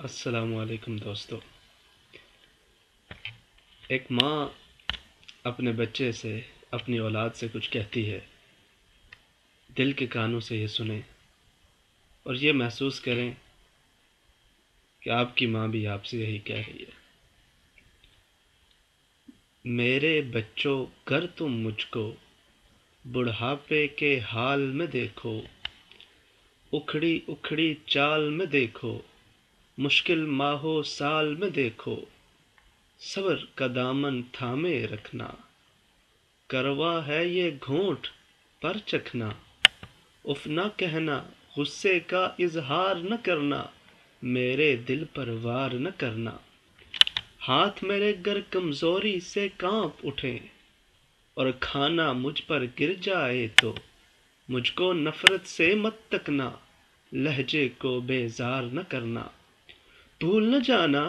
السلام علیکم دوستو۔ ایک ماں اپنے بچے سے، اپنی اولاد سے کچھ کہتی ہے، دل کے کانوں سے یہ سنیں اور یہ محسوس کریں کہ آپ کی ماں بھی آپ سے یہی کہہ رہی ہے۔ میرے بچوں، گر تم مجھ کو بڑھاپے کے حال میں دیکھو، اکھڑی اکھڑی چال میں دیکھو، مشکل ماہو سال میں دیکھو، صبر کا دامن تھامے رکھنا، کروا ہے یہ گھونٹ پر چکھنا، اف نہ کہنا، غصے کا اظہار نہ کرنا، میرے دل پر وار نہ کرنا، ہاتھ میرے گر کمزوری سے کانپ اٹھیں اور کھانا مجھ پر گر جائے تو مجھ کو نفرت سے مت تکنا، لہجے کو بیزار نہ کرنا، بھول نہ جانا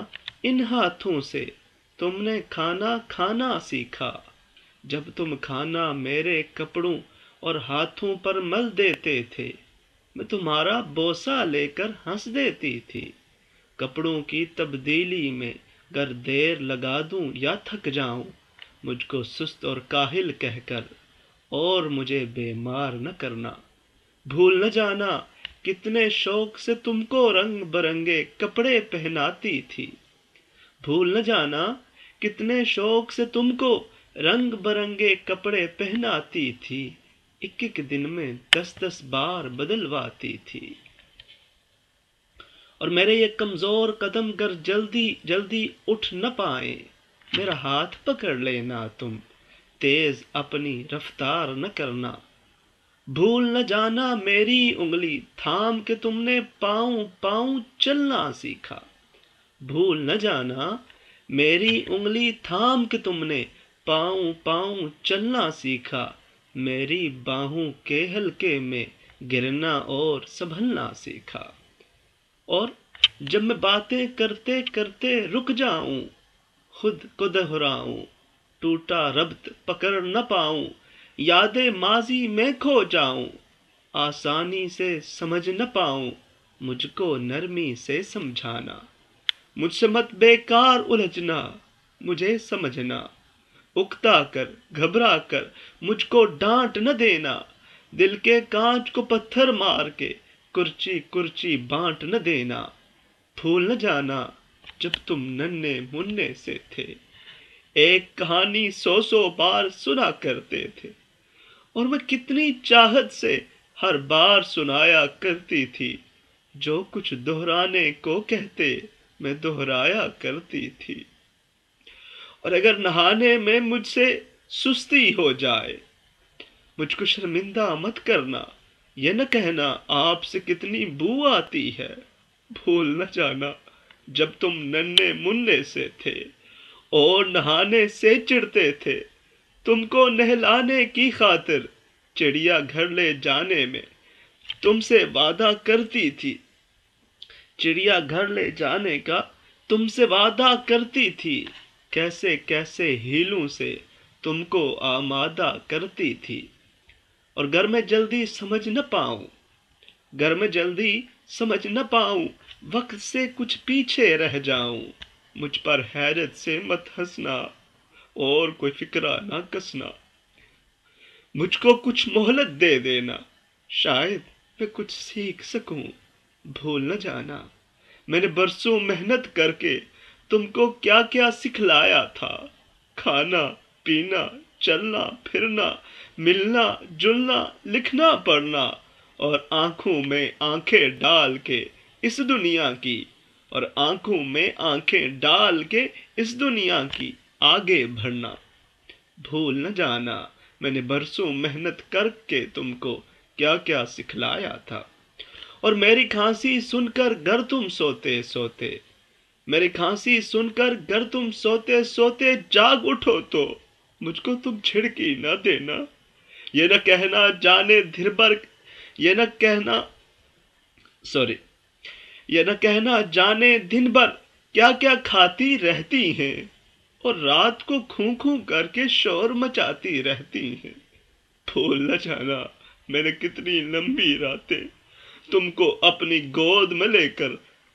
ان ہاتھوں سے تم نے کھانا کھانا سیکھا، جب تم کھانا میرے کپڑوں اور ہاتھوں پر مل دیتے تھے، میں تمہارا بوسہ لے کر ہنس دیتی تھی، کپڑوں کی تبدیلی میں گر دیر لگا دوں یا تھک جاؤں، مجھ کو سست اور کاہل کہہ کر اور مجھے بیمار نہ کرنا، بھول نہ جانا کتنے شوق سے تم کو رنگ برنگے کپڑے پہناتی تھی، بھول نہ جانا کتنے شوق سے تم کو رنگ برنگے کپڑے پہناتی تھی، ایک ایک دن میں 10 بار بدلواتی تھی، اور میرے یہ کمزور قدم گر جلدی جلدی اٹھ نہ پائیں، میرا ہاتھ پکڑ لینا تم، تیز اپنی رفتار نہ کرنا، بھول نہ جانا میری انگلی تھام کے تم نے پاؤں پاؤں چلنا سیکھا، بھول نہ جانا میری انگلی تھام کے تم نے پاؤں پاؤں چلنا سیکھا، میری باہوں کے ہلکے میں گرنا اور سنبھلنا سیکھا، اور جب میں باتیں کرتے کرتے رک جاؤں، خود کو دہراؤں، ٹوٹا ربط پکڑ نہ پاؤں، یادیں ماضی میں کھو جاؤں، آسانی سے سمجھ نہ پاؤں، مجھ کو نرمی سے سمجھانا، مجھ سے مت بیکار الجھنا، مجھے سمجھنا، اکتا کر گھبرا کر مجھ کو ڈانٹ نہ دینا، دل کے کانچ کو پتھر مار کے کرچی کرچی بانٹ نہ دینا، بھول نہ جانا جب تم ننھے منھے سے تھے، ایک کہانی 100 بار سنا کرتے تھے، اور میں کتنی چاہت سے ہر بار سنایا کرتی تھی، جو کچھ دہرانے کو کہتے میں دہرایا کرتی تھی، اور اگر نہانے میں مجھ سے سستی ہو جائے، مجھ کو شرمندہ مت کرنا، یہ نہ کہنا آپ سے کتنی بو آتی ہے، بھول نہ جانا جب تم ننھے منھے سے تھے اور نہانے سے چڑھتے تھے، تم کو نہلانے کی خاطر چڑیا گھر لے جانے میں تم سے وعدہ کرتی تھی، چڑیا گھر لے جانے کا تم سے وعدہ کرتی تھی، کیسے کیسے ہیلوں سے تم کو آمادہ کرتی تھی، اور گر میں جلدی سمجھ نہ پاؤں، گر میں جلدی سمجھ نہ پاؤں، وقت سے کچھ پیچھے رہ جاؤں، مجھ پر حیرت سے مت ہنسنا اور کوئی فکرہ نہ کسنا، مجھ کو کچھ مہلت دے دینا، شاید میں کچھ سیکھ سکوں، بھول نہ جانا میں نے برسوں محنت کر کے تم کو کیا کیا سکھلایا تھا، کھانا پینا چلنا پھرنا ملنا جلنا لکھنا پڑھنا، اور آنکھوں میں آنکھیں ڈال کے اس دنیا کی، اور آنکھوں میں آنکھیں ڈال کے اس دنیا کی آگے بڑھنا، بھول نہ جانا میں نے برسوں محنت کر کے تم کو کیا کیا سکھلایا تھا، اور میری کھانسی سن کر گر تم سوتے سوتے، میری کھانسی سن کر گر تم سوتے سوتے جاگ اٹھو تو مجھ کو تم چھڑکی نہ دینا، یہ نہ کہنا جانے دھر بھر، یہ نہ کہنا یہ نہ کہنا جانے دن بھر کیا کیا کھاتی رہتی ہیں، اور رات کو کھوں کھوں کر کے شور مچاتی رہتی ہیں، بھول نہ جانا میں نے کتنی لمبی راتیں تم کو اپنی گود میں لے کر